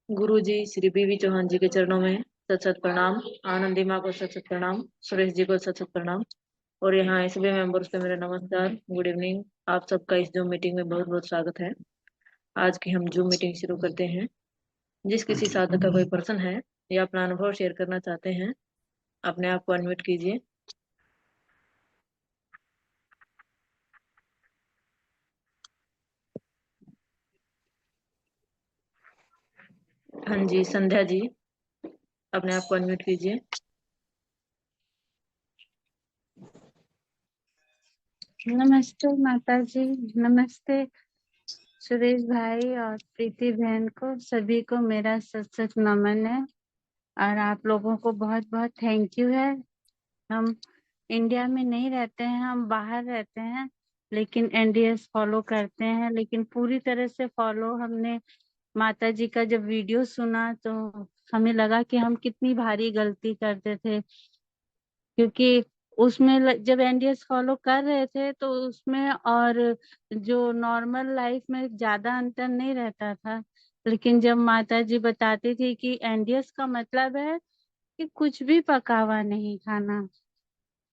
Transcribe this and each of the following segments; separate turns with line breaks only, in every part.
गुरु जी श्री बीवी चौहान जी के चरणों में सत सत प्रणाम। आनंदी माँ को सत सत प्रणाम। सुरेश जी को सत सत प्रणाम। और यहाँ सभी मेंबर्स को मेरा नमस्कार, गुड इवनिंग। आप सबका इस जूम मीटिंग में बहुत बहुत स्वागत है। आज की हम जूम मीटिंग शुरू करते हैं। जिस किसी साधक का कोई पर्सन है या अपना अनुभव शेयर करना चाहते हैं, अपने आप को अनम्यूट कीजिए। हाँ जी, संध्या जी, अपने आप को अनम्यूट कीजिए।
नमस्ते माता जी, नमस्ते सुरेश भाई और प्रीति बहन को, सभी को मेरा सत सत नमन है। और आप लोगों को बहुत बहुत थैंक यू है। हम इंडिया में नहीं रहते हैं, हम बाहर रहते हैं, लेकिन एनडीएस फॉलो करते हैं। लेकिन पूरी तरह से फॉलो हमने माता जी का जब वीडियो सुना तो हमें लगा कि हम कितनी भारी गलती करते थे, क्योंकि उसमें जब एनडीएस फॉलो कर रहे थे तो उसमें और जो नॉर्मल लाइफ में ज्यादा अंतर नहीं रहता था। लेकिन जब माता जी बताती थी कि एनडीएस का मतलब है कि कुछ भी पका हुआ नहीं खाना,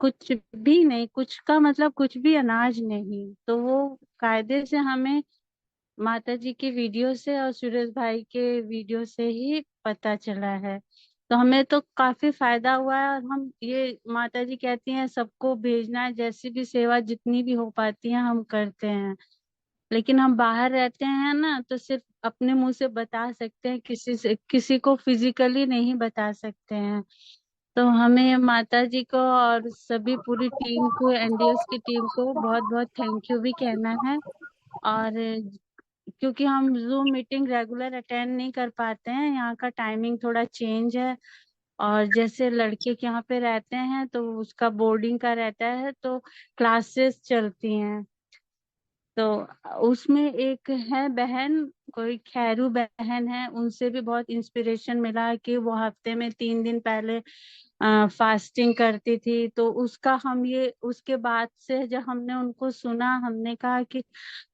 कुछ भी नहीं, कुछ का मतलब कुछ भी अनाज नहीं, तो वो कायदे से हमें माता जी के वीडियो से और सुरेश भाई के वीडियो से ही पता चला है। तो हमें तो काफी फायदा हुआ है। और हम ये माता जी कहती हैं सबको भेजना है, जैसी भी सेवा जितनी भी हो पाती है हम करते हैं। लेकिन हम बाहर रहते हैं ना, तो सिर्फ अपने मुंह से बता सकते हैं, किसी को फिजिकली नहीं बता सकते हैं। तो हमें माता जी को और सभी पूरी टीम को, एनडीएस की टीम को बहुत बहुत थैंक यू भी कहना है। और क्योंकि हम जूम मीटिंग रेगुलर अटेंड नहीं कर पाते हैं, यहाँ का टाइमिंग थोड़ा चेंज है। और जैसे लड़के के यहाँ पे रहते हैं तो उसका बोर्डिंग का रहता है, तो क्लासेस चलती हैं। तो उसमें एक है बहन, कोई खैरू बहन है, उनसे भी बहुत इंस्पिरेशन मिला कि वो हफ्ते में 3 दिन पहले फास्टिंग करती थी। तो उसका हम ये उसके बाद से जब हमने उनको सुना, हमने कहा कि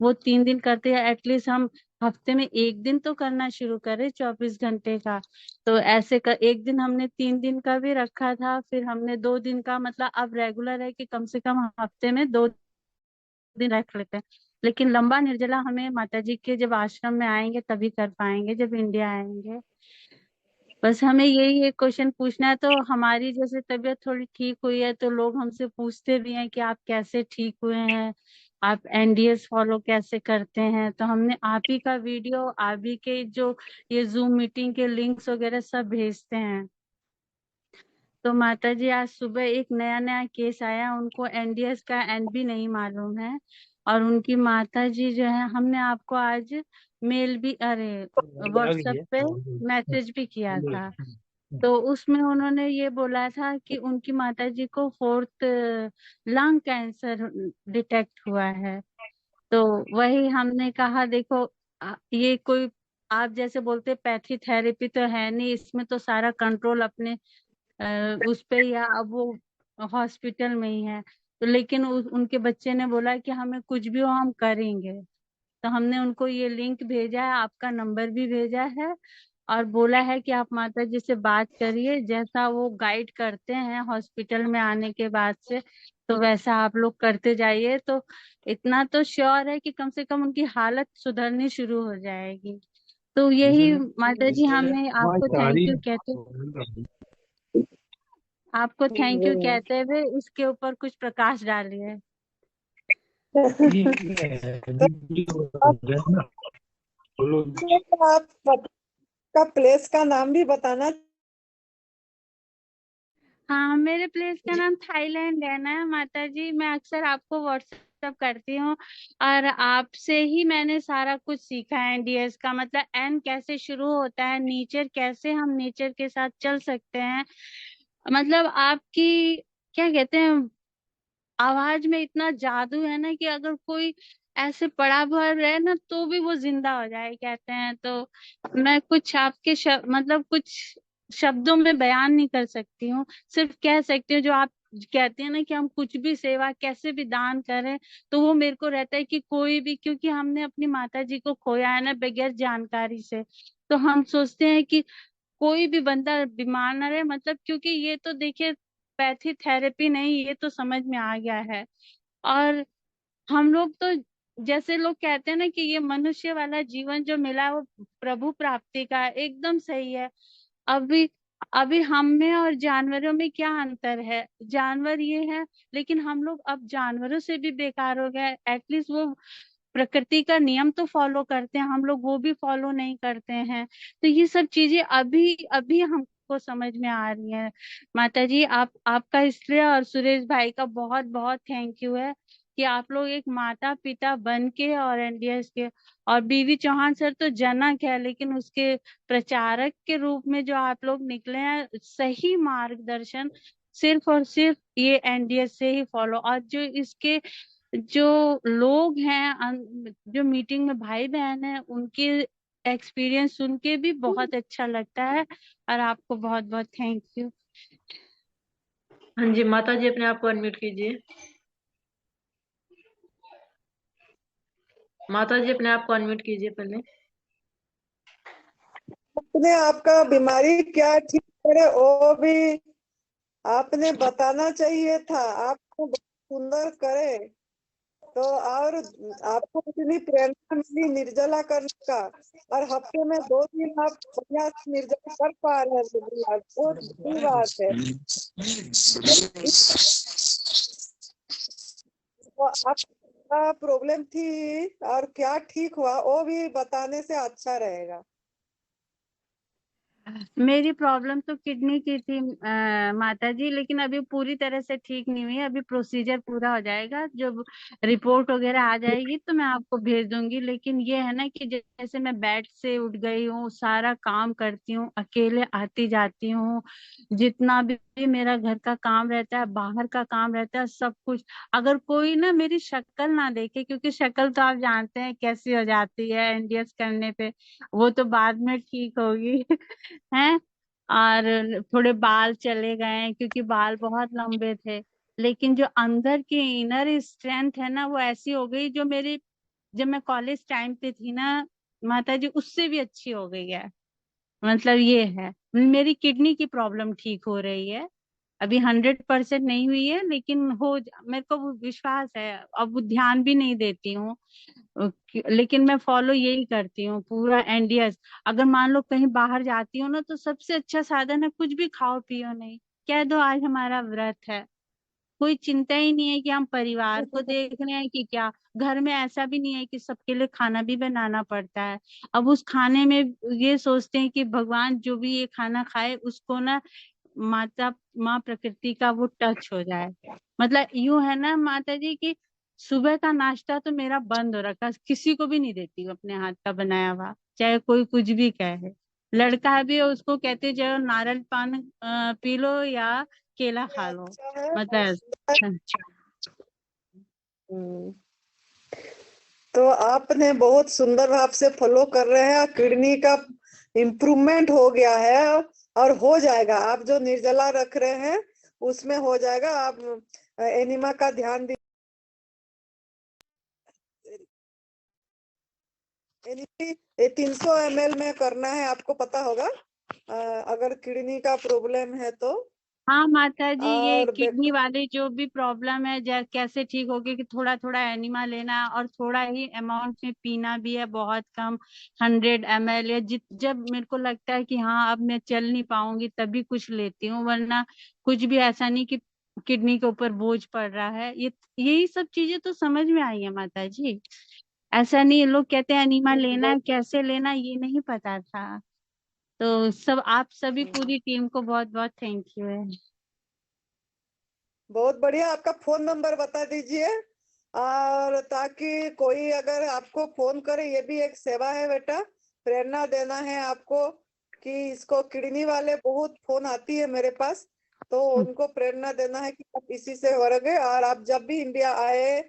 वो 3 दिन करते हैं, एटलीस्ट हम हफ्ते में एक दिन तो करना शुरू करें 24 घंटे का। तो ऐसे एक दिन हमने 3 दिन का भी रखा था, फिर हमने 2 दिन का, मतलब अब रेगुलर है कि कम से कम हफ्ते में 2 दिन रख लेते हैं। लेकिन लंबा निर्जला हमें माता जी के जब आश्रम में आएंगे तभी कर पाएंगे, जब इंडिया आएंगे। बस हमें यही एक क्वेश्चन पूछना है। तो हमारी जैसे तबीयत थोड़ी ठीक हुई है तो लोग हमसे पूछते भी हैं कि आप कैसे ठीक हुए हैं, आप एनडीएस फॉलो कैसे करते हैं। तो हमने आप ही का वीडियो, आप ही के जो ये जूम मीटिंग के लिंक्स वगैरह सब भेजते हैं। तो माता जी आज सुबह एक नया नया केस आया, उनको एनडीएस का एन भी नहीं मालूम है। और उनकी माता जी जो है, हमने आपको आज मेल भी, अरे व्हाट्सएप पे मैसेज भी किया था। तो उसमें उन्होंने ये बोला था कि उनकी माताजी को 4th लंग कैंसर डिटेक्ट हुआ है। तो वही हमने कहा, देखो ये कोई आप जैसे बोलते पैथी थेरेपी तो है नहीं, इसमें तो सारा कंट्रोल अपने उस पे, या अब वो हॉस्पिटल में ही है। तो लेकिन उनके बच्चे ने बोला कि हमें कुछ भी हो हम करेंगे। तो हमने उनको ये लिंक भेजा है, आपका नंबर भी भेजा है, और बोला है कि आप माता जी से बात करिए, जैसा वो गाइड करते हैं हॉस्पिटल में आने के बाद से, तो वैसा आप लोग करते जाइए। तो इतना तो श्योर है कि कम से कम उनकी हालत सुधरनी शुरू हो जाएगी। तो यही माता जी, हमें आपको थैंक यू कहते, आपको थैंक यू कहते हुए इसके ऊपर कुछ प्रकाश डालिए।
आपका प्लेस का नाम भी बताना।
हाँ, मेरे प्लेस का नाम थाईलैंड है ना माता जी। मैं अक्सर आपको व्हाट्सएप करती हूँ, और आपसे ही मैंने सारा कुछ सीखा है। एनडीएस का मतलब एन कैसे शुरू होता है, नेचर कैसे, हम नेचर के साथ चल सकते हैं। मतलब आपकी क्या कहते हैं, आवाज में इतना जादू है ना कि अगर कोई ऐसे पड़ा हुआ रहे ना तो भी वो जिंदा हो जाए कहते हैं। तो मैं कुछ आपके मतलब कुछ शब्दों में बयान नहीं कर सकती हूँ, सिर्फ कह सकती हूँ जो आप कहते हैं ना कि हम कुछ भी सेवा कैसे भी दान करें, तो वो मेरे को रहता है कि कोई भी, क्योंकि हमने अपनी माता जी को खोया है ना बगैर जानकारी से। तो हम सोचते हैं कि कोई भी बंदा बीमार ना रहे, मतलब क्योंकि ये तो देखिए पैथी थेरेपी नहीं, ये तो समझ में आ गया है। और हम लोग तो जैसे लोग कहते हैं ना कि ये मनुष्य वाला जीवन जो मिला है वो प्रभु प्राप्ति का है, एकदम सही है। अभी अभी हम में और जानवरों में क्या अंतर है? जानवर ये है, लेकिन हम लोग अब जानवरों से भी बेकार हो गए। एटलीस्ट वो प्रकृति का नियम तो फॉलो करते हैं, हम लोग वो भी फॉलो नहीं करते हैं। तो ये सब चीजें अभी अभी हमको समझ में आ रही हैं। माता जी, आपका इसलिए और सुरेश भाई का बहुत बहुत थैंक यू है कि आप लोग एक माता पिता बन के और एनडीएस के, और बीवी चौहान सर तो जनक है, लेकिन उसके प्रचारक के रूप में जो आप लोग निकले हैं, सही मार्गदर्शन सिर्फ और सिर्फ ये एनडीएस से ही फॉलो। और जो इसके जो लोग हैं जो मीटिंग में भाई बहन हैं, उनके एक्सपीरियंस सुन के भी बहुत अच्छा लगता है। और आपको बहुत बहुत थैंक यू।
हाँ जी, माता जी अपने आप को अनम्यूट कीजिए। माता जी अपने आप को अनम्यूट कीजिए पहले।
अपने आपका बीमारी क्या ठीक करे वो भी आपने बताना चाहिए था। आपको बहुत सुंदर करे तो, और आपको इतनी प्रेरणा मिली निर्जला करने का, और हफ्ते में 2 दिन आप बढ़िया से निर्जला कर पा रहे हैं, बहुत बड़ी बात है। तो आपका प्रॉब्लम थी और क्या ठीक हुआ वो भी बताने से अच्छा रहेगा।
मेरी प्रॉब्लम तो किडनी की थी माता जी, लेकिन अभी पूरी तरह से ठीक नहीं हुई है। अभी प्रोसीजर पूरा हो जाएगा, जब रिपोर्ट वगैरह आ जाएगी तो मैं आपको भेज दूंगी। लेकिन ये है ना कि जैसे मैं बेड से उठ गई हूँ, सारा काम करती हूँ, अकेले आती जाती हूँ, जितना भी मेरा घर का काम रहता है, बाहर का काम रहता है, सब कुछ। अगर कोई ना मेरी शक्ल ना देखे, क्योंकि शक्ल तो आप जानते हैं कैसी हो जाती है एनडीएस करने पे, वो तो बाद में ठीक होगी हैं। और थोड़े बाल चले गए हैं क्योंकि बाल बहुत लंबे थे, लेकिन जो अंदर की इनर स्ट्रेंथ है ना, वो ऐसी हो गई जो मेरी जब मैं कॉलेज टाइम पे थी ना माता जी, उससे भी अच्छी हो गई है। मतलब ये है, मेरी किडनी की प्रॉब्लम ठीक हो रही है। अभी 100% नहीं हुई है, लेकिन मेरे को वो विश्वास है। अब वो ध्यान भी नहीं देती हूँ, लेकिन मैं फॉलो यही करती हूँ पूरा एनडीएस। अगर मान लो कहीं बाहर जाती हूँ ना, तो सबसे अच्छा साधन है कुछ भी खाओ पियो नहीं, कह दो आज हमारा व्रत है। कोई चिंता ही नहीं है कि हम परिवार को देख रहे हैं कि क्या। घर में ऐसा भी नहीं है कि सबके लिए खाना भी बनाना पड़ता है। अब उस खाने में ये सोचते हैं कि भगवान जो भी ये खाना खाए उसको ना माता माँ प्रकृति का वो टच हो जाए। मतलब यूं है ना माता जी की, सुबह का नाश्ता तो मेरा बंद हो रखा, किसी को भी नहीं देती हूँ अपने हाथ का बनाया हुआ, चाहे कोई कुछ भी कहे। लड़का भी है, उसको कहते जो नारियल पान पी लो या केला
ये
खा लो।
अच्छा है और
मतलब
सुंदर। हम्म, तो आपने बहुत सुंदर भाव से फॉलो कर रहे हैं, किडनी का इम्प्रूवमेंट हो गया है और हो जाएगा। आप जो निर्जला रख रहे हैं उसमें हो जाएगा। आप एनिमा का ध्यान दी। ये 300 ml में करना है, आपको पता होगा अगर किडनी का प्रॉब्लम है तो।
हाँ माता जी, ये
और
किडनी वाली जो भी प्रॉब्लम है कैसे ठीक होगी कि थोड़ा थोड़ा एनिमा लेना है और थोड़ा ही अमाउंट में पीना भी है, बहुत कम, 100 ml, या जब मेरे को लगता है कि हाँ अब मैं चल नहीं पाऊंगी तभी कुछ लेती हूँ, वरना कुछ भी ऐसा नहीं कि किडनी के ऊपर बोझ पड़ रहा है। यही सब चीजें तो समझ में आई है माता जी। ऐसा नहीं, लोग कहते हैं एनिमा लेना है,
बहुत
कैसे लेना, ये नहीं पता था। तो सब आप सभी पूरी टीम को बहुत बहुत थैंक यू है।
बहुत बढ़िया। आपका फोन नंबर बता दीजिए, और ताकि कोई अगर आपको फोन करे, ये भी एक सेवा है बेटा। प्रेरणा देना है आपको कि इसको किडनी वाले बहुत फोन आती है मेरे पास, तो उनको प्रेरणा देना है कि आप इसी से हो गए, और आप जब भी इंडिया आए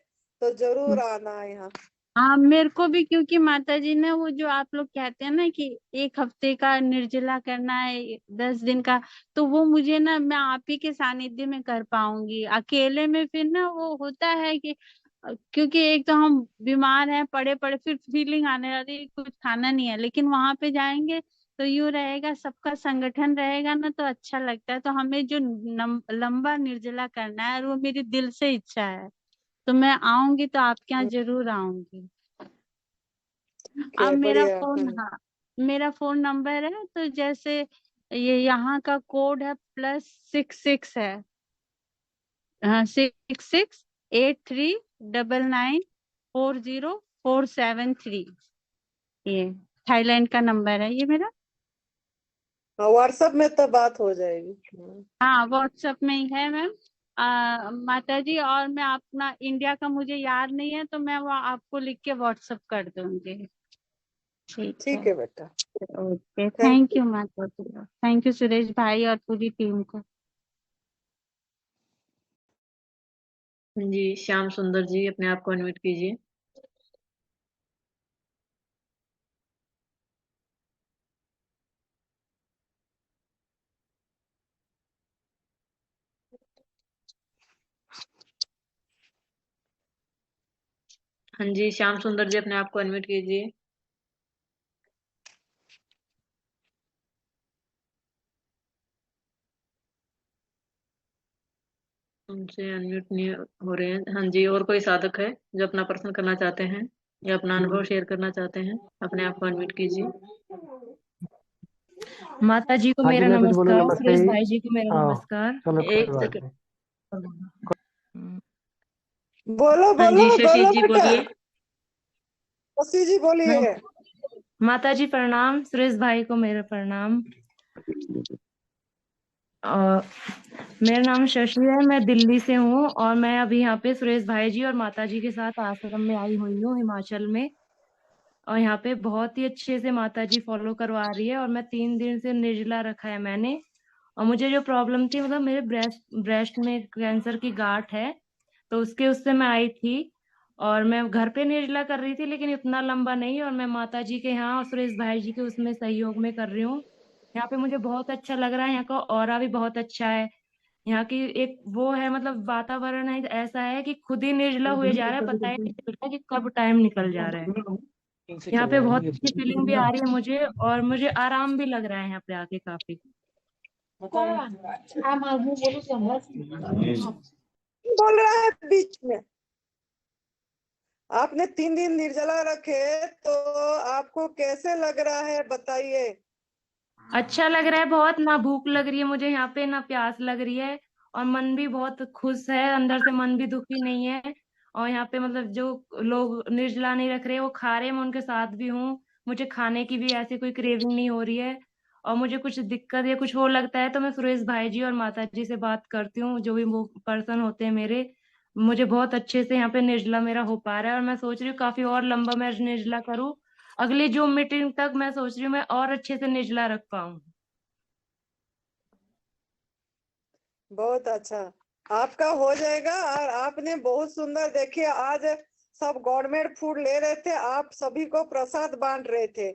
तो जरूर आना यहाँ।
हाँ मेरे को भी, क्योंकि माता जी ने वो जो आप लोग कहते हैं ना कि 1 हफ्ते का निर्जला करना है, 10 दिन का, तो वो मुझे ना मैं आप ही के सानिध्य में कर पाऊंगी। अकेले में फिर ना वो होता है कि क्योंकि एक तो हम बीमार हैं पड़े पड़े, फिर फीलिंग आने वाली कुछ खाना नहीं है, लेकिन वहां पे जाएंगे तो यूं रहेगा, सबका संगठन रहेगा ना तो अच्छा लगता है। तो हमें जो लंबा निर्जला करना है, और वो मेरी दिल से इच्छा है। तो मैं आऊंगी, तो आपके यहाँ जरूर आऊंगी। अब
के
मेरा
बढ़िया।
फोन, हाँ, मेरा फोन नंबर है, तो जैसे ये यहाँ का कोड है +66 है, हाँ, 668399940473। ये थाईलैंड का नंबर है ये मेरा।
व्हाट्सएप में तो बात हो जाएगी।
हाँ, व्हाट्सएप में ही है मैम। माता जी, और मैं अपना इंडिया का मुझे याद नहीं है, तो मैं वो आपको लिख के व्हाट्सएप कर दूंगी। ठीक
ठीक
है,
है बेटा।
ओके,
थैंक
थैंक यू माता जी, थैंक यू सुरेश भाई और पूरी टीम को।
जी, श्याम सुंदर जी, अपने आप को अनम्यूट कीजिए। हाँ जी, श्याम सुंदर जी, अपने आप को अनम्यूट कीजिए। उनसे अनम्यूट नहीं हो रहे हैं। हाँ जी, और कोई साधक है जो अपना प्रश्न करना चाहते हैं या अपना अनुभव शेयर करना चाहते हैं? अपने आप को अनम्यूट कीजिए।
माता जी को
हाँ जी,
मेरा
मैं कुछ बोलूँ।
नमस्कार,
नमस्ते।
सुरेश भाई जी को मेरा नमस्कार।
चलो कोई
एक
बात
सेकंड।
नहीं।
बोलो
हाँ
बोलो
जी, शशि
बोलो
जी
बेटा।
बोलिए।
शशि जी बोलिए।
माता जी प्रणाम, सुरेश भाई को मेरा प्रणाम। और मेरा नाम शशि है, मैं दिल्ली से हूँ, और मैं अभी यहाँ पे सुरेश भाई जी और माता जी के साथ आश्रम में आई हुई हूँ, हिमाचल में। और यहाँ पे बहुत ही अच्छे से माता जी फॉलो करवा रही है, और मैं 3 दिन से निर्जला रखा है मैंने। और मुझे जो प्रॉब्लम थी, मतलब मेरे ब्रेस्ट में कैंसर की गांठ है, तो उससे मैं आई थी। और मैं घर पे निर्जला कर रही थी, लेकिन इतना लंबा नहीं। और मैं माता जी के यहाँ और सुरेश भाई जी के उसमें सहयोग में कर रही हूँ। यहाँ पे मुझे बहुत अच्छा लग रहा है, यहाँ का ऑरा भी बहुत अच्छा है। यहाँ की एक वो है, मतलब वातावरण है, ऐसा है कि खुद ही निर्जला हुए जा रहा है, पता ही नहीं चल रहा कि कब टाइम निकल जा रहा है। यहाँ पे बहुत अच्छी फीलिंग भी आ रही है मुझे, और मुझे आराम भी लग रहा है यहाँ पे आके काफी।
बोल रहा है बीच में। आपने 3 दिन निर्जला रखे तो आपको कैसे लग रहा है बताइए।
अच्छा लग रहा है बहुत, ना भूख लग रही है मुझे यहाँ पे, ना प्यास लग रही है। और मन भी बहुत खुश है, अंदर से मन भी दुखी नहीं है। और यहाँ पे मतलब जो लोग निर्जला नहीं रख रहे, वो खा रहे हैं, मैं उनके साथ भी हूँ। मुझे खाने की भी ऐसी कोई क्रेविंग नहीं हो रही है। और मुझे कुछ दिक्कत या कुछ हो लगता है, तो मैं सुरेश भाई जी और माता जी से बात करती हूँ, जो भी वो पर्सन होते हैं मेरे। मुझे बहुत अच्छे से यहाँ पे निर्जला मेरा हो पा रहा है, और मैं सोच रही हूँ काफी और लंबा मैं निर्जला करूँ। अगली जूम मीटिंग तक मैं सोच रही हूँ मैं और अच्छे से निर्जला रख पाऊँ।
बहुत अच्छा। आपका हो जाएगा। और आपने बहुत सुंदर, देखिए आज सब गवर्नमेंट फूड ले रहे थे, आप सभी को प्रसाद बांट रहे थे,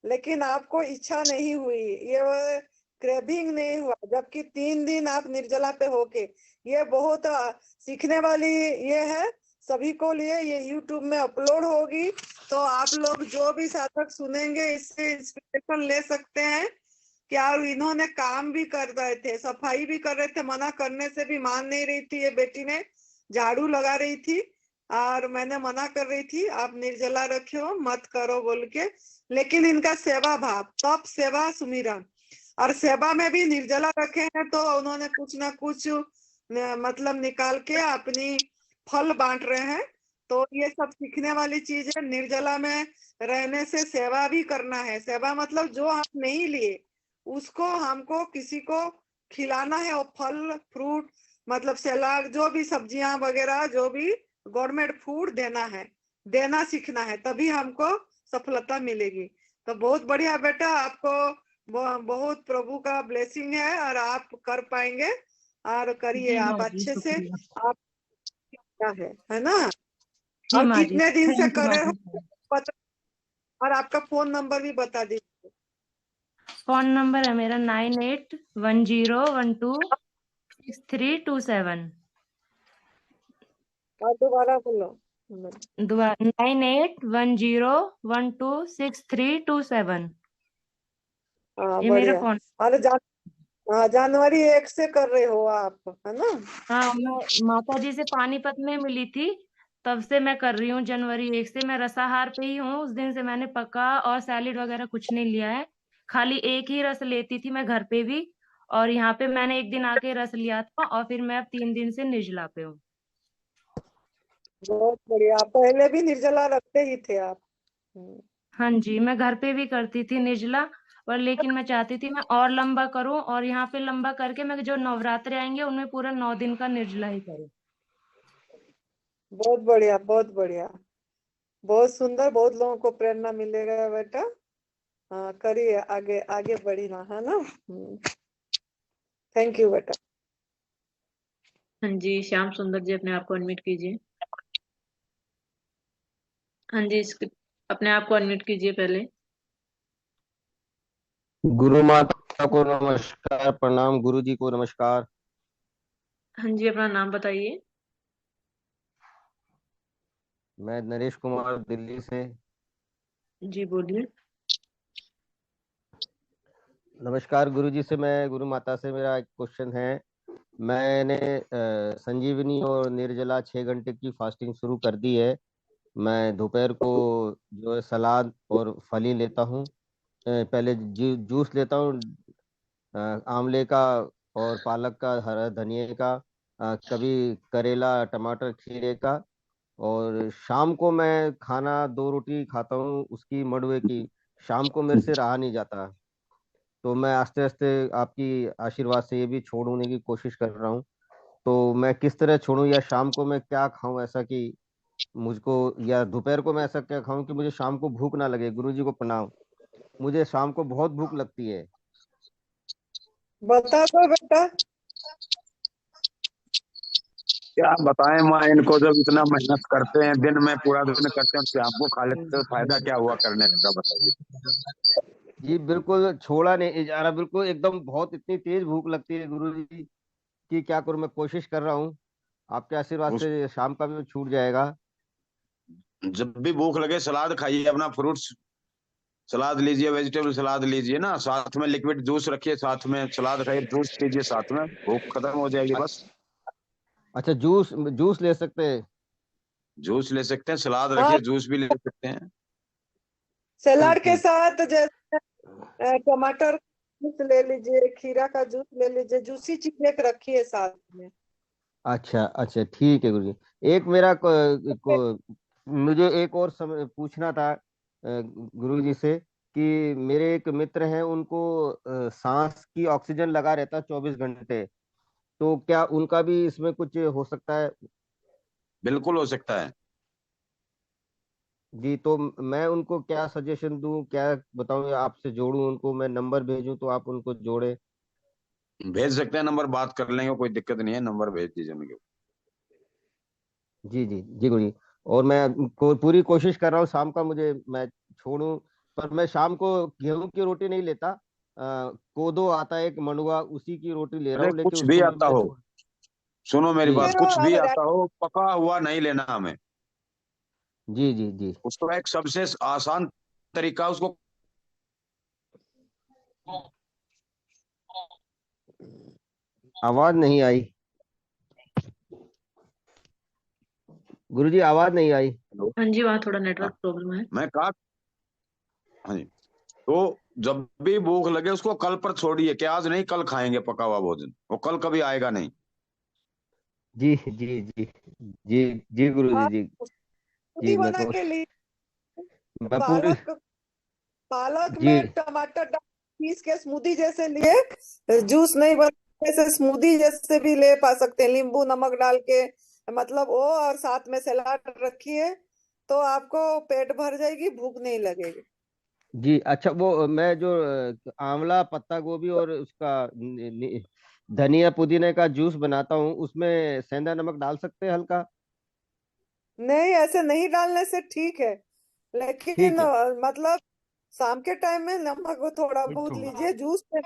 लेकिन आपको इच्छा नहीं हुई, ये क्रेविंग नहीं हुआ, जबकि 3 दिन आप निर्जला पे होके। ये बहुत सीखने वाली ये है सभी को लिए। ये यूट्यूब में अपलोड होगी, तो आप लोग जो भी साधक सुनेंगे इससे इंस्पिरेशन ले सकते हैं। क्या इन्होंने काम भी कर रहे थे, सफाई भी कर रहे थे, मना करने से भी मान नहीं रही थी ये बेटी ने, झाड़ू लगा रही थी। और मैंने मना कर रही थी आप निर्जला रखो मत करो बोल के, लेकिन इनका सेवा भाव, तप सेवा सुमिरन, और सेवा में भी निर्जला रखे हैं, तो उन्होंने कुछ ना कुछ मतलब निकाल के अपनी फल बांट रहे हैं। तो ये सब सीखने वाली चीज है। निर्जला में रहने से सेवा भी करना है। सेवा मतलब जो आप नहीं लिए उसको हमको किसी को खिलाना है, और फल फ्रूट मतलब सलाद, जो भी सब्जियां वगैरह, जो भी गवर्नमेंट फूड देना है, देना सीखना है, तभी हमको सफलता मिलेगी। तो बहुत बढ़िया बेटा, आपको बहुत प्रभु का ब्लेसिंग है, और आप कर पाएंगे, और करिए
जी
आप
माँ जी,
अच्छे से।
शुक्रिया।
आप क्या है ना।
जी
और
माँ जी,
कितने दिन से
थैंक यू
कर
माँ
रहे
जी।
हो पता, और आपका फोन नंबर भी बता दीजिए।
फोन नंबर है मेरा 9810126327।
और दोबारा बोलो।
9810126327।
हाँ
ये मेरा
बढ़िया।
कौन।
और हाँ जनवरी 1 से कर रहे हो आप, है ना?
हाँ, मैं माता जी से पानीपत में मिली थी, तब से मैं कर रही हूँ। जनवरी 1 से मैं रसाहार पे ही हूँ। उस दिन से मैंने पका और सैलेड वगैरह कुछ नहीं लिया है। खाली एक ही रस लेती थी मैं घर पे भी, और यहाँ पे मैंने एक दिन आके रस लिया था, और फिर मैं अब 3 दिन से निर्जला पे हूँ।
बहुत बढ़िया। पहले भी निर्जला रखते ही थे आप?
हाँ जी, मैं घर पे भी करती थी निर्जला, पर लेकिन मैं चाहती थी मैं और लंबा करूं, और यहाँ पे लंबा करके मैं जो नवरात्रे आएंगे उनमें पूरा 9 दिन का निर्जला ही करूं।
बहुत बढ़िया, बहुत बढ़िया, बहुत सुंदर। बहुत लोगों को प्रेरणा मिलेगा बेटा। हाँ करिए, आगे आगे बढ़ी ना, है ना? थैंक यू बेटा।
हाँ जी, श्याम सुंदर जी अपने आप को अनम्यूट कीजिए। हाँ जी, अपने आप को अनम्यूट कीजिए पहले।
गुरु माता को नमस्कार, प्रणाम। गुरु जी को नमस्कार।
हाँ जी, अपना नाम बताइए।
मैं नरेश कुमार, दिल्ली से।
जी बोलिए।
नमस्कार गुरु जी से। मैं गुरु माता से मेरा एक क्वेश्चन है। मैंने संजीवनी और निर्जला 6 घंटे की फास्टिंग शुरू कर दी है। मैं दोपहर को जो है सलाद और फली लेता हूँ। पहले जूस लेता हूँ, आंवले का और पालक का, हरा धनिए का, कभी करेला टमाटर खीरे का। और शाम को मैं खाना 2 रोटी खाता हूँ उसकी, मड़ुए की। शाम को मेरे से रहा नहीं जाता। तो मैं आस्ते आस्ते आपकी आशीर्वाद से ये भी छोड़ने की कोशिश कर रहा हूँ। तो मैं किस तरह छोड़ूं, या शाम को मैं क्या खाऊं ऐसा कि मुझको, या दोपहर को मैं ऐसा क्या खाऊं कि मुझे शाम को भूख ना लगे। गुरु जी को प्रणाम। मुझे शाम को बहुत भूख लगती है।
बता दो बेटा।
क्या बताएं माँ इनको, जब इतना मेहनत करते हैं, दिन में पूरा दिन करते हैं, शाम को खा लेते हैं, तो फायदा क्या हुआ करने का, बताइए।
जी बिल्कुल छोड़ा नहीं जा रहा, बिल्कुल एकदम बहुत इतनी तेज भूख लगती है गुरु जी की क्या करूं। मैं कोशिश कर रहा हूँ, आपके आशीर्वाद
उस
से शाम का भी छूट जाएगा।
जब भी भूख लगे सलाद खाइए, अपना फ्रूट्स सलाद लीजिए, वेजिटेबल सलाद लीजिए ना, साथ में लिक्विड जूस रखिए, साथ में सलाद खाइए, जूस पीजिए साथ में, भूख खत्म हो जाएगी बस।
अच्छा, जूस जूस ले सकते हैं?
जूस ले सकते हैं, सलाद
हाँ,
रखिए, जूस भी ले सकते हैं।
सलाद के
ठीक।
साथ जैसे टमाटर जूस ले लीजिए, खीरा का जूस ले लीजिए, जूसी चीज एक रखिए साथ में।
अच्छा अच्छा, ठीक है गुरु जी। एक मेरा मुझे एक और समय पूछना था गुरु जी से, कि मेरे एक मित्र हैं, उनको सांस की ऑक्सीजन लगा रहता 24 घंटे। तो क्या उनका भी इसमें कुछ हो सकता है?
बिल्कुल हो सकता है।
जी, तो मैं उनको क्या सजेशन दूं, क्या बताऊं, या आपसे जोड़ूं उनको, मैं नंबर भेजूं तो आप उनको जोड़े?
भेज सकते हैं नंबर, बात कर लेंगे, कोई दिक्कत नहीं है, नंबर भेज दीजिए उनके।
जी जी जी गुरु जी। और मैं पूरी कोशिश कर रहा हूँ शाम का मुझे मैं छोड़ूं। पर मैं शाम को गेहूं की रोटी नहीं लेता, कोदो आता है एक मंडुआ, उसी की रोटी ले रहा
अरे
हूँ, लेकिन
कुछ भी
उसको भी
आता
मैं
हो,
छोड़।
सुनो मेरी
जी
बात,
फिर
कुछ भी आता हो, पका हुआ नहीं लेना हमें।
जी जी जी।
उसको एक सबसे आसान तरीका उसको,
आवाज नहीं आई गुरु जी, आवाज नहीं आई।
हाँ जी, वहाँ थोड़ा
हाँ,
नेटवर्क प्रॉब्लम है।
मैं कहा, हाँ जी। तो जब भी भूख लगे उसको कल पर छोड़िए, कि आज नहीं कल खाएंगे पका हुआ भोजन, वो कल कभी आएगा नहीं।
जी जी जी जी जी गुरु जी
आप
जी। जी
स्मूदी बना के ली।
मैं पूरी।
पालक पालक
जी
में टमाटर डाल पीस के स्मूदी जैसे लिए, जूस नहीं बना, जैसे स्मूदी जैसे भी ले पा सकते हैं, नींबू नमक डाल के, मतलब वो, और साथ में सलाद रखिए तो आपको पेट भर जाएगी, भूख नहीं लगेगी।
जी। अच्छा, वो मैं जो आंवला पत्ता गोभी और उसका धनिया पुदीने का जूस बनाता हूँ, उसमें सेंधा नमक डाल सकते हैं हल्का?
नहीं, ऐसे नहीं डालने से ठीक है, लेकिन
ठीक है।
मतलब शाम के टाइम में नमक थोड़ा बहुत लीजिए जूस में।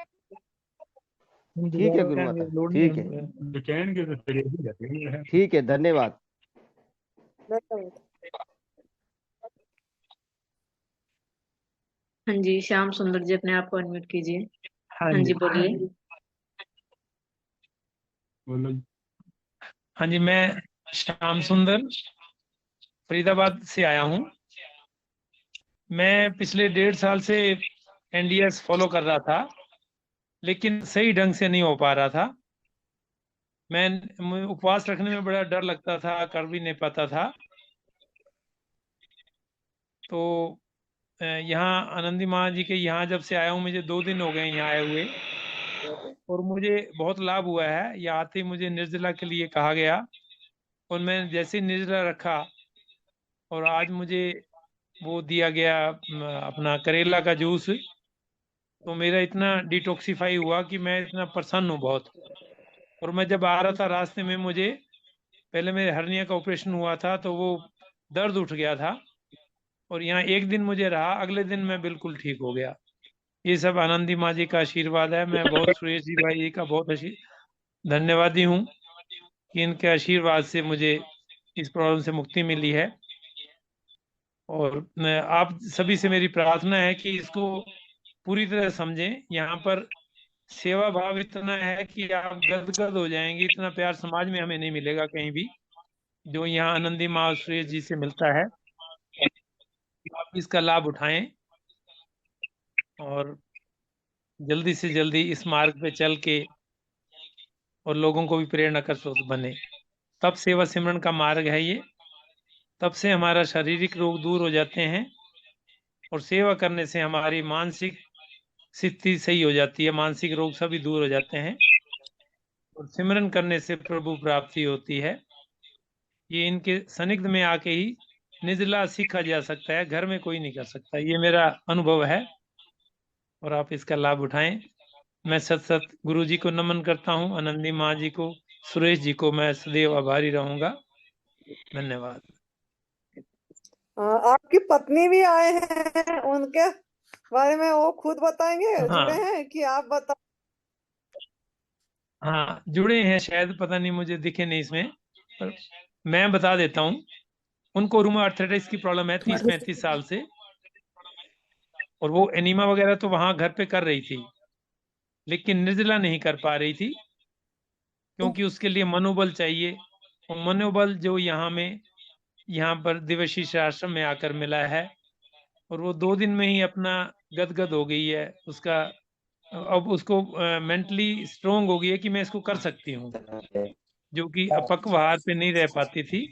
ठीक है गुरु माता, ठीक है। ठीक है, धन्यवाद।
नहीं,
हाँ जी, श्याम सुंदर जी अपने आप को अनम्यूट कीजिए।
हाँ
हाँ
जी
जी, बोलिए।
बोलो। हाँ जी, मैं श्याम सुंदर फरीदाबाद से आया हूँ। मैं पिछले 1.5 साल से एनडीएस फॉलो कर रहा था, लेकिन सही ढंग से नहीं हो पा रहा था। मुझे उपवास रखने में बड़ा डर लगता था, कर भी नहीं पाता था। तो यहाँ आनंदी माँ जी के यहाँ जब से आया हूँ, मुझे 2 दिन हो गए यहाँ आए हुए, और मुझे बहुत लाभ हुआ है। यहाँ आते ही मुझे निर्जला के लिए कहा गया, और मैं जैसे ही निर्जला रखा, और आज मुझे वो दिया गया अपना करेला का जूस, तो मेरा इतना डिटॉक्सिफाई हुआ कि मैं इतना प्रसन्न हूँ बहुत। और मैं जब आ रहा था रास्ते में, मुझे पहले मेरे हर्निया का ऑपरेशन हुआ था, तो वो दर्द उठ गया था, और यहाँ 1 दिन मुझे रहा, अगले दिन मैं बिल्कुल ठीक हो गया। ये सब आनंदी माँ जी का आशीर्वाद है। मैं बहुत सुरेश जी भाई जी का बहुत धन्यवादी हूँ कि इनके आशीर्वाद से मुझे इस प्रॉब्लम से मुक्ति मिली है। और आप सभी से मेरी प्रार्थना है कि इसको पूरी तरह समझें। यहाँ पर सेवा भाव इतना है कि आप गदगद हो जाएंगे। इतना प्यार समाज में हमें नहीं मिलेगा कहीं भी, जो यहाँ आनंदी माँ और सुरेश जी से मिलता है। आप इसका लाभ उठाएं और जल्दी से जल्दी इस मार्ग पे चल के और लोगों को भी प्रेरणा का स्रोत बने। तब सेवा सिमरन का मार्ग है ये। तब से हमारा शारीरिक रोग दूर हो जाते हैं, और सेवा करने से हमारी मानसिक स्थिति सही हो जाती है। मानसिक रोग सभी दूर हो जाते हैं, और सिमरन करने से प्रभु प्राप्ति होती है। ये इनके सनिग्ध में आके ही निर्जला सीखा जा सकता है, घर में कोई नहीं कर सकता। ये मेरा अनुभव है, और आप इसका लाभ उठाएं। मैं सत सत गुरु जी को नमन करता हूँ, आनंदी माँ जी को, सुरेश जी को मैं सदैव आभारी रहूंगा। धन्यवाद।
आपकी पत्नी भी आए हैं, उनके बारे में वो खुद बताएंगे, जुड़े
हाँ
हैं कि आप बता?
हाँ, जुड़े हैं शायद, पता नहीं, मुझे दिखे नहीं इसमें, पर मैं बता देता हूँ। उनको रूमा आर्थराइटिस की प्रॉब्लम है 30-35 साल से, और वो एनीमा वगैरह तो वहां घर पे कर रही थी, लेकिन निर्जला नहीं कर पा रही थी, क्योंकि उसके लिए मनोबल चाहिए। और मनोबल जो यहाँ पर दिव्यशीष आश्रम में आकर मिला है, और वो 2 दिन में ही अपना गदगद हो गई है। उसका अब उसको मेंटली स्ट्रोंग हो गई है कि मैं इसको कर सकती हूँ, जो कि अपक्वाहार पे नहीं रह पाती थी।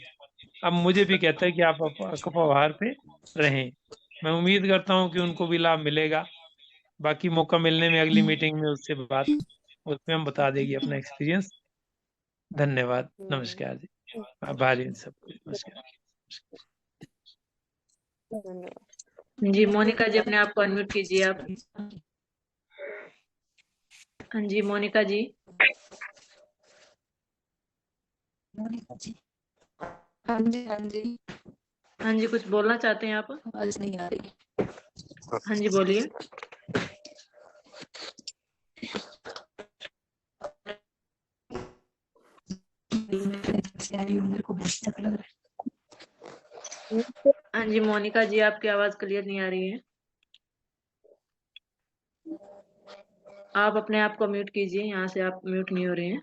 अब मुझे भी कहता है कि आप अपक्वाहार पे रहें। मैं उम्मीद करता हूँ कि उनको भी लाभ मिलेगा। बाकी मौका मिलने में अगली मीटिंग में उससे बात, उसमें हम बता देगी अपना एक्सपीरियंस। धन्यवाद, नमस्कार जी, आभारी हूँ सबको, नमस्कार।
धन्यवाद।
जी, मोनिका जी अपने आप को अनम्यूट कीजिए आप। हाँ जी, मोनिका जी।
हाँ जी हाँ जी,
हाँ जी, कुछ बोलना चाहते हैं आप?
आवाज नहीं आ रही।
हाँ जी, बोलिए।
से आई हूँ, मेरे को बहुत अच्छा लग रहा है।
हाँ जी, मोनिका जी आपकी आवाज क्लियर नहीं आ रही है। आप अपने आप को म्यूट कीजिए, यहाँ से आप म्यूट नहीं हो रहे हैं।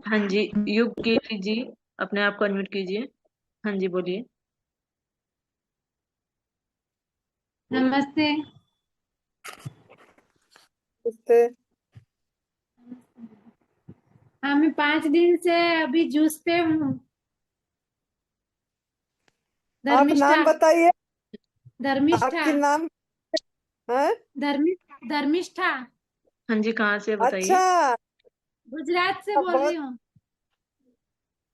हाँ जी, युग कीर्ति जी अपने आप को अनम्यूट कीजिए। हाँ जी, बोलिए।
नमस्ते।
उससे
हाँ, मैं 5 दिन से अभी जूस पे हूँ।
आप
धर्मिष्ठा।
नाम बताइए,
धर्मिष्ठा।
आपकी नाम है?
धर्मिष्ठा।
हाँ जी, कहाँ से बताइए?
अच्छा,
गुजरात से बोल रही
बहुत,
हूँ।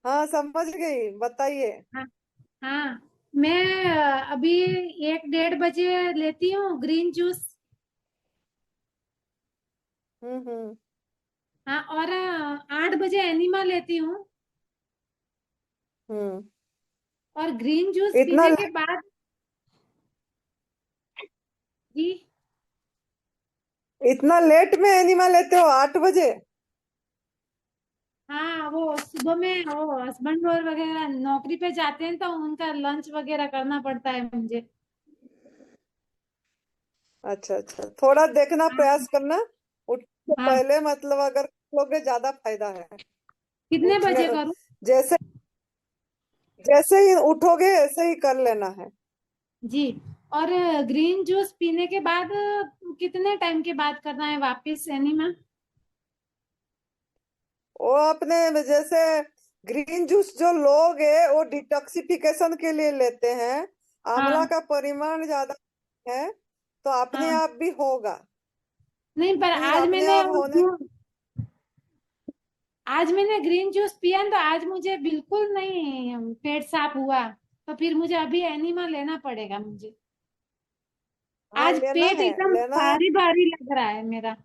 हाँ समझ गई, बताइए।
हाँ हाँ, मैं अभी 1-1:30 बजे लेती हूँ ग्रीन जूस।
हम्म।
हाँ, और 8 बजे एनिमा लेती हूँ।
हम्म।
और ग्रीन जूस
इतना
पीने के बाद जी,
इतना लेट में एनिमा लेते हो, 8 बजे?
हाँ, वो सुबह में वो हस्बैंड और वगैरह नौकरी पे जाते हैं, तो उनका लंच वगैरह करना पड़ता है मुझे।
अच्छा अच्छा, थोड़ा देखना, प्रयास करना। उठने से
हाँ।
पहले मतलब अगर लोगे ज्यादा फायदा है।
कितने
उठने
बजे करूँ?
जैसे जैसे ही उठोगे ऐसे ही कर लेना है।
जी। और ग्रीन जूस पीने के बाद कितने टाइम के बाद करना है वापस एनीमा?
वो अपने जैसे ग्रीन जूस जो लोग है वो डिटॉक्सिफिकेशन के लिए लेते हैं, आंवला
हाँ
का परिमाण ज्यादा है तो अपने
हाँ।
आप भी होगा।
नहीं, पर
फिर अपने आप होने
आज मैंने ग्रीन जूस पिया तो आज मुझे बिल्कुल नहीं पेट साफ हुआ, तो फिर मुझे अभी एनिमा लेना पड़ेगा मुझे।
हाँ
आज
लेना
पेट
है,
एकदम
लेना है।
भारी भारी लग रहा है मेरा।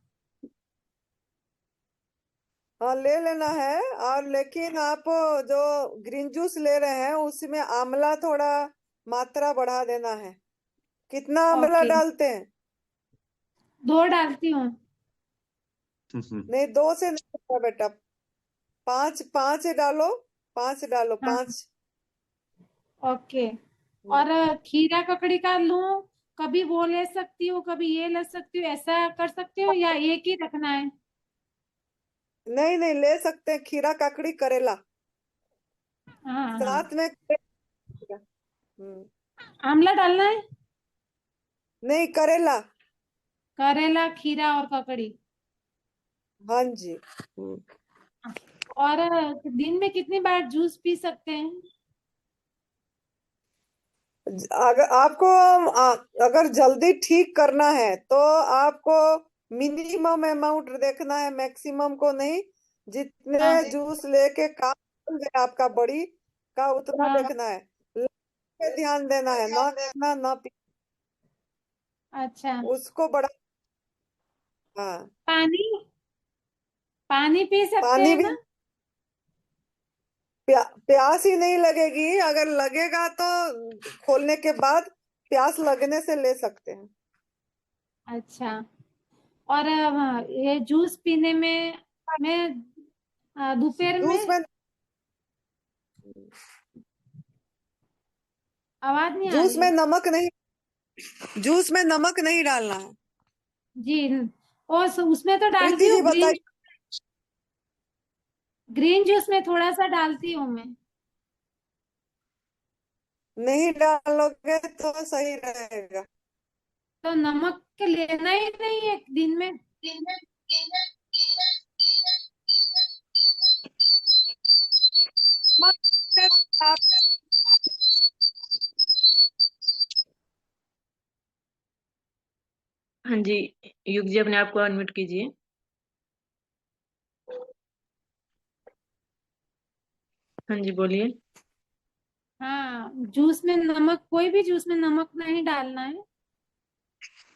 हाँ ले लेना है। और लेकिन आप जो ग्रीन जूस ले रहे हैं उसमें आंवला थोड़ा मात्रा बढ़ा देना है। कितना आंवला
ओके,
डालते हैं?
2 डालती हूँ।
नहीं, 2 से नहीं होगा बेटा, 5 5 डालो, 5 डालो,
हाँ
5।
ओके। और खीरा ककड़ी का लूं? कभी वो ले सकती हूँ, कभी ये ले सकती हूँ, ऐसा कर सकती हूँ या एक ही रखना है?
नहीं नहीं, ले सकते हैं, खीरा काकड़ी करेला
हाँ हाँ।
साथ में करेला।
आंवला डालना है?
नहीं, करेला।
करेला, खीरा और ककड़ी।
हाँ जी।
और दिन में कितनी बार जूस पी सकते हैं?
अगर आपको अगर जल्दी ठीक करना है तो आपको मिनिमम अमाउंट देखना है, मैक्सिमम को नहीं। जितने
हाँ
जूस लेके काम चल जाए आपका बॉडी का उतना
हाँ।
देखना है, पे ध्यान देना है, ना खाना ना पी,
अच्छा।
उसको बड़ा। हाँ,
पानी? पानी पी सकते
पानी
हैं
भी।
ना?
प्यास ही नहीं लगेगी, अगर लगेगा तो खोलने के बाद प्यास लगने से ले सकते हैं।
अच्छा। और ये जूस पीने में मैं दोपहर
जूस
में
में
आवाज नहीं आ
जूस
रही
में
है।
नमक नहीं, जूस में नमक नहीं डालना है।
जी। और उसमें तो डालती
प्रीति
हूँ
जी
ग्रीन,
बताइए।
ग्रीन जूस में थोड़ा सा डालती हूँ मैं।
नहीं डालोगे तो सही रहेगा।
तो नमक लेना ही नहीं है दिन में?
आप
हाँ जी, युग जी अपने आप को अनम्यूट कीजिए। हाँ जी, बोलिए।
हाँ, जूस में नमक, कोई भी जूस में नमक नहीं डालना है?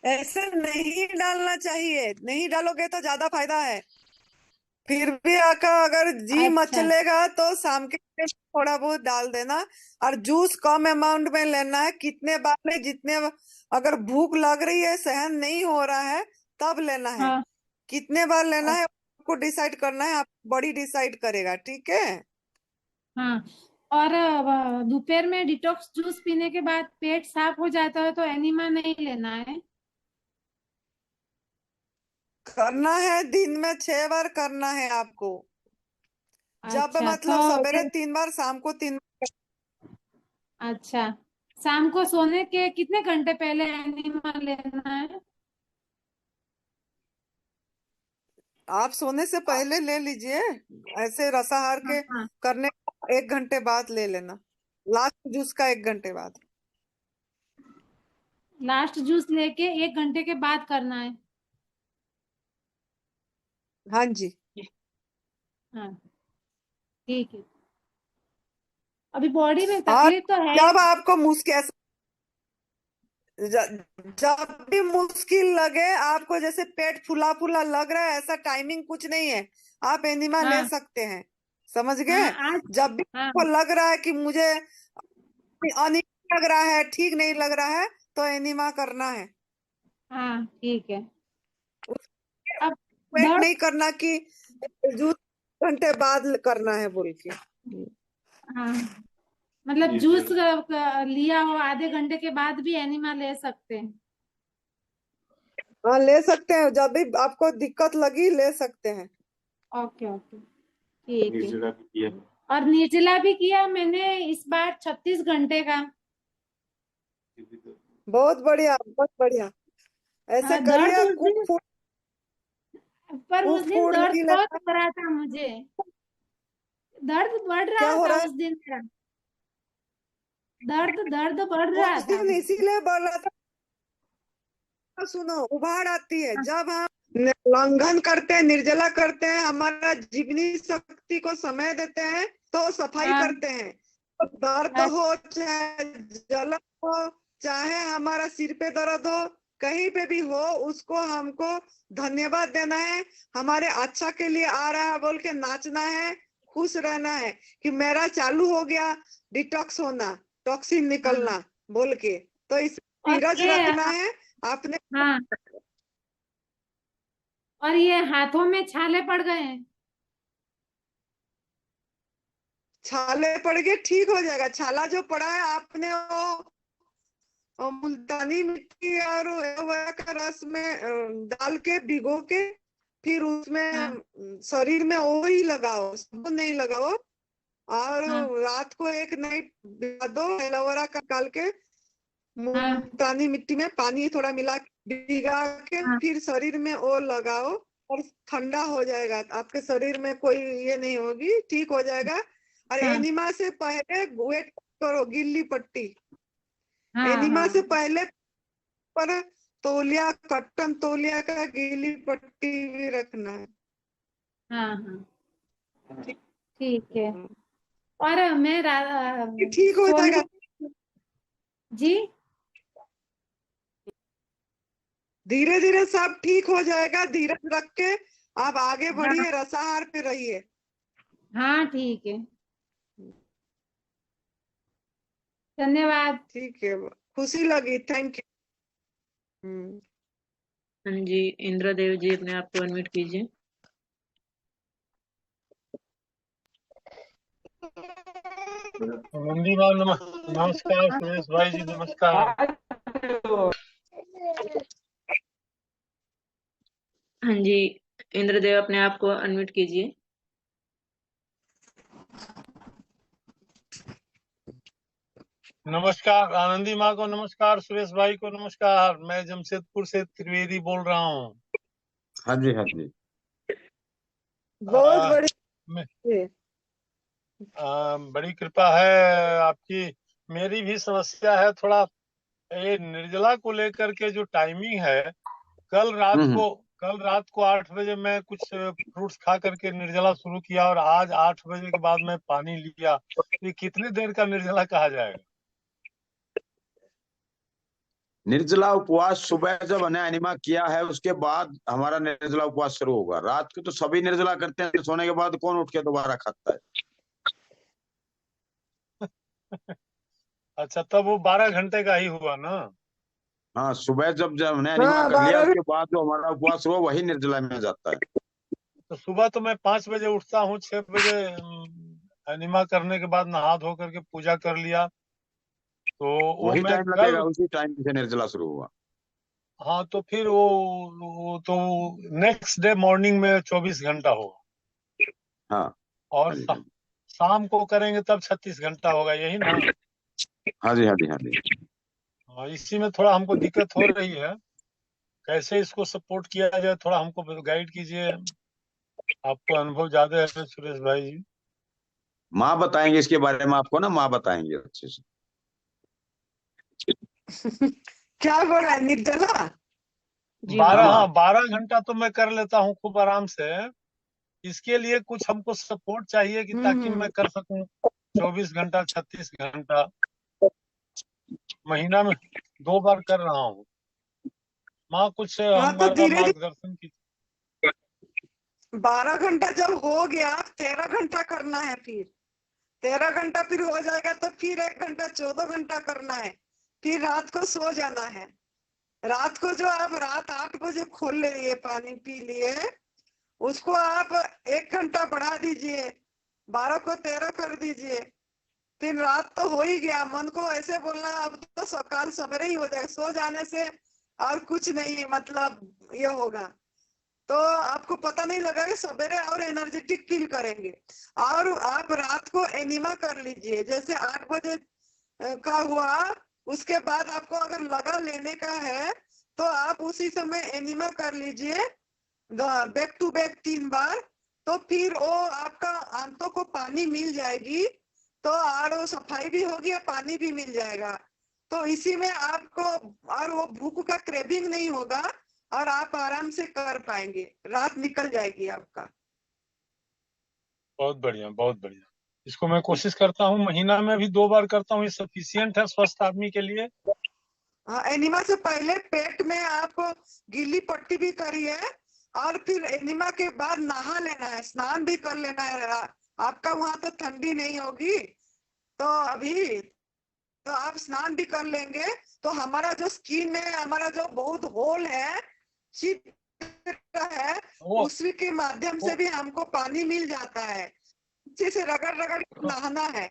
ऐसे नहीं डालना चाहिए, नहीं डालोगे तो ज्यादा फायदा है। फिर भी आका अगर जी
अच्छा
मचलेगा तो शाम के टाइम थोड़ा बहुत डाल देना। और जूस कम अमाउंट में लेना है, कितने बार ले, जितने अगर भूख लग रही है, सहन नहीं हो रहा है, तब लेना है।
हाँ।
कितने बार लेना है आपको डिसाइड करना है, आप बॉडी डिसाइड करेगा, ठीक है।
हाँ। और दोपहर में डिटॉक्स जूस पीने के बाद पेट साफ हो जाता है तो एनिमा नहीं लेना है?
करना है, दिन में 6 बार करना है आपको। जब
अच्छा तो
मतलब सवेरे
ये
3 बार, शाम को 3 बार।
अच्छा, शाम को सोने के कितने घंटे पहले एनिमा लेना है?
आप सोने से पहले ले लीजिए, ऐसे रसाहार
हाँ
के
हाँ।
करने 1 घंटे बाद ले लेना, लास्ट जूस का 1 घंटे बाद।
लास्ट जूस लेके 1 घंटे के बाद करना है?
हाँ जी।
हाँ ठीक है। अभी बॉडी में
और
तकलीफ तो है।
जब आपको मुश्किल, जब भी मुश्किल लगे आपको, जैसे पेट फूला फूला लग रहा है, ऐसा टाइमिंग कुछ नहीं है, आप एनिमा ले
हाँ
सकते हैं। समझ
हाँ।
गए?
आज।
जब भी
हाँ
आपको लग रहा है कि मुझे अनिक लग रहा है, ठीक नहीं लग रहा है, तो एनिमा करना है।
हाँ ठीक है। अब
वेट
दर्द।
नहीं करना कि जूस घंटे बाद करना है बोल के।
हाँ, मतलब जूस लिया हो आधे घंटे के बाद भी एनिमा ले सकते हैं?
हाँ ले सकते हैं, जब भी आपको दिक्कत लगी ले सकते हैं।
ओके ओके ठीक है। और निर्जला भी किया मैंने इस बार 36 घंटे का।
बहुत बढ़िया, बहुत बढ़िया। ऐसे
हाँ,
करिए,
उस
कुक
दिन
फूड,
पर उस
कुक
दिन
फूड
दर्द
नहीं
बहुत
लेना।
हो रहा था मुझे, दर्द बढ़
क्या
रहा
हो
था
रहा है?
उस दिन मेरा, दर्द दर्द बढ़ रहा
उस
था
दिन
मुझे।
इसीलिए बढ़ रहा था। सुनो, उबाड़ आती है
हाँ
जब हम लंघन करते हैं, निर्जला करते हैं, हमारा जीवनी शक्ति को समय देते हैं, तो सफाई
हाँ
करते हैं। तो दर्द
हाँ
हो, चाहे जलन हो, चाहे हमारा सिर पे दर्द हो, कहीं पे भी हो, उसको हमको धन्यवाद देना है। हमारे अच्छा के लिए आ रहा है बोल के नाचना है, खुश रहना है कि मेरा चालू हो गया डिटॉक्स होना, टॉक्सिन
हाँ।
निकलना बोल के। तो इस
और
धीरज
ये
रखना है आपने।
हाँ, और ये हाथों में छाले पड़ गए हैं।
छाले पड़ गए, ठीक हो जाएगा। छाला जो पड़ा है आपने वो मुल्तानी मिट्टी और एलोवेरा का रस में डाल के भिगो के फिर उसमें
हाँ
शरीर में वो ही लगाओ, साबुन नहीं लगाओ। और
हाँ
रात को एक नाइट भिगा दो, एलोवेरा का डाल के
हाँ
मुल्तानी मिट्टी में पानी थोड़ा मिला के भिगा के
हाँ
फिर शरीर में वो लगाओ और ठंडा हो जाएगा। आपके शरीर में कोई ये नहीं होगी, ठीक हो जाएगा। और
हाँ
एनिमा से पहले वेट करो, गिल्ली पट्टी।
हाँ
एनिमा
हाँ
से पहले पर तौलिया, कॉटन तौलिया का गीली पट्टी भी रखना है।
हाँ हाँ ठीक है। और मैं
ठीक हो जाएगा।
सोने जी
धीरे धीरे सब ठीक हो जाएगा, धीरज रख के आप आगे
हाँ
बढ़िए, रसाहार पे रहिए।
हाँ ठीक है, धन्यवाद।
ठीक है, खुशी लगी, थैंक यू।
हाँ जी, इंद्रदेव जी अपने आप को अनम्यूट कीजिए।
नंदी मैम नमस्कार, सुरेश भाई जी नमस्कार।
हाँ जी, इंद्रदेव अपने आप को अनम्यूट कीजिए।
नमस्कार आनंदी माँ को नमस्कार, सुरेश भाई को नमस्कार। मैं जमशेदपुर से त्रिवेदी बोल रहा हूँ।
हाँ जी, हाँ जी।
बहुत
मैं
बढ़िया।
बड़ी कृपा है आपकी। मेरी भी समस्या है थोड़ा, ये निर्जला को लेकर के जो टाइमिंग है। कल रात
हम्म।
को कल रात को 8 बजे मैं कुछ फ्रूट्स खा करके निर्जला शुरू किया और आज 8 बजे के बाद मैं पानी लिया। ये कितने देर का निर्जला कहा जाएगा?
निर्जला उपवास सुबह जब हमने एनिमा किया है उसके बाद हमारा निर्जला उपवास शुरू होगा। रात को तो सभी निर्जला करते हैं, सोने के बाद कौन उठ के दोबारा खाता है।
अच्छा, तब वो 12 घंटे का ही हुआ ना?
हाँ, सुबह जब जब हमने एनिमा
हाँ
कर लिया
12।
उसके बाद जो हमारा उपवास हुआ वही निर्जला में जाता है।
तो सुबह तो मैं 5 बजे उठता हूँ, 6 बजे एनिमा करने के बाद नहा धो करके पूजा कर लिया। तो वो
वही
मैं
टाइम
कल,
लगेगा, उसी टाइम से निर्जला शुरू हुआ।
हाँ तो फिर वो तो नेक्स्ट डे मॉर्निंग में 24 घंटा होगा।
हाँ
और
हाँ जी, हाँ जी,
शाम को करेंगे तब 36 घंटा होगा, यही ना?
हाँ जी, हाँ जी, हाँ जी।
हाँ, इसी में थोड़ा हमको दिक्कत हो रही है। कैसे इसको सपोर्ट किया जाए, थोड़ा हमको गाइड कीजिए। आपको अनुभव ज्यादा है सुरेश भाई जी।
माँ बताएंगे इसके बारे में आपको ना, माँ बताएंगे अच्छे से।
क्या बोल रहा है, निर्जला?
जी
हाँ
12,
माँ।
माँ।
हाँ 12 घंटा तो मैं कर लेता हूँ खूब आराम से। इसके लिए कुछ हमको सपोर्ट चाहिए कि ताकि मैं कर सकूं 24 घंटा, 36 घंटा। महीना में 2 बार कर रहा हूँ। माँ कुछ
हाँ तो
हमारा
धीरे
मार्गदर्शन की।
12 घंटा जब हो गया 13 घंटा करना है, फिर 13 घंटा फिर हो जाएगा तो फिर 1 घंटा 14 घंटा करना है। फिर रात को सो जाना है। रात को जो आप रात 8 बजे खोल लिए, पानी पी लिए, उसको आप 1 घंटा बढ़ा दीजिए, 12 को 13 कर दीजिए। फिर रात तो हो ही गया, मन को ऐसे बोलना अब तो सकाल सवेरे ही हो जाएगा। सो जाने से और कुछ नहीं, मतलब ये होगा तो आपको पता नहीं लगेगा, सवेरे और एनर्जेटिक फील करेंगे। और आप रात को एनिमा कर लीजिए, जैसे 8 बजे का हुआ, उसके बाद आपको अगर लगा लेने का है तो आप उसी समय एनिमा कर लीजिए बैक टू बैक 3 बार, तो फिर वो आपका आंतों को पानी मिल जाएगी, तो और सफाई भी होगी और पानी भी मिल जाएगा, तो इसी में आपको और वो भूख का क्रेविंग नहीं होगा और आप आराम से कर पाएंगे, रात निकल जाएगी आपका।
बहुत बढ़िया, बहुत बढ़िया। इसको मैं कोशिश करता हूँ, महीना में भी 2 बार करता हूँ, ये सफिशियंट है स्वस्थ आदमी के लिए।
हाँ, एनिमा से पहले पेट में आप गीली पट्टी भी करिए और फिर एनिमा के बाद नहा लेना है, स्नान भी कर लेना है। आपका वहां तो ठंडी नहीं होगी, तो अभी तो आप स्नान भी कर लेंगे, तो हमारा जो स्किन में हमारा जो बहुत होल है, चिप है, उसी के माध्यम से भी हमको पानी मिल जाता है, अच्छे से रगड़ रगड़ के नहाना है,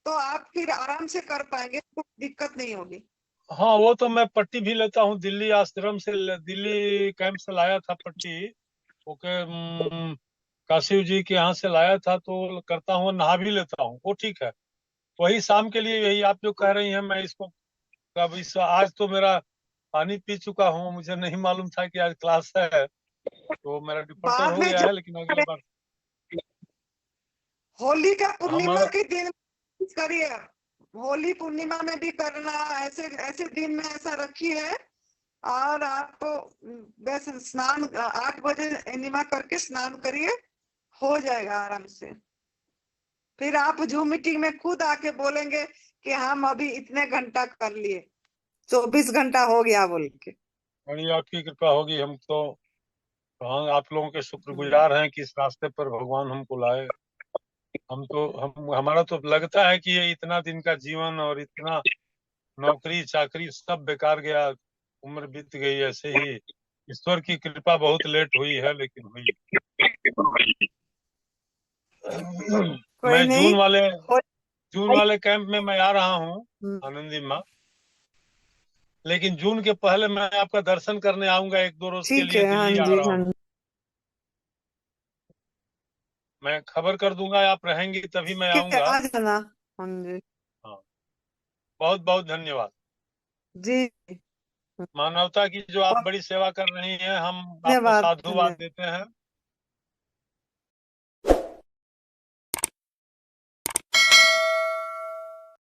तो आप फिर आराम से कर पाएंगे, कोई दिक्कत नहीं होगी।
हाँ, वो तो मैं पट्टी भी लेता हूँ, दिल्ली आश्रम से, दिल्ली कैंप से लाया था पट्टी, ओके। काशिव जी के यहाँ से लाया था, तो करता हूँ, नहा भी लेता हूँ, वो ठीक है। वही शाम के लिए यही आप जो कह रही हैं, मैं इसको अब आज तो मेरा पानी पी चुका हूँ, मुझे नहीं मालूम था कि आज क्लास है, तो मेरा डिफर
बाद
हो
में
गया
जब
है, लेकिन अगली बार
होली का पूर्णिमा
हमारा
के दिन करिए, होली पूर्णिमा में भी करना, ऐसे ऐसे दिन में ऐसा रखिए, और आप बस स्नान 8 बजे एनिमा करके स्नान करिए, हो जाएगा आराम से। फिर आप जूम मीटिंग में खुद आके बोलेंगे कि हम अभी इतने घंटा कर लिए, 24 घंटा हो गया बोल के।
बड़ी आपकी कृपा होगी। हम तो हाँ, आप लोगों के शुक्रगुजार हैं कि इस रास्ते पर भगवान हमको लाए। हम हमारा तो लगता है कि ये इतना दिन का जीवन और इतना नौकरी चाकरी सब बेकार गया, उम्र बीत गई ऐसे ही। ईश्वर की कृपा बहुत लेट हुई है, लेकिन हुई।
कोई
मैं
नहीं,
जून वाले कैंप में मैं आ रहा हूँ आनंदी माँ, लेकिन जून के पहले मैं आपका दर्शन करने आऊंगा 1-2 रोज के
ठीक
लिए,
है। हाँ
दिल्ली आ
जी,
रहा
हाँ
हूँ।
जी।
मैं खबर कर दूंगा, आप रहेंगी तभी मैं
ठीक है,
आऊंगा।
आ जाना। हाँ जी
हाँ, बहुत बहुत धन्यवाद।
जी,
मानवता की जो आप बड़ी सेवा कर रही हैं, हम आपको
धन्यवाद
साधुवाद
धन्यवाद।
देते हैं।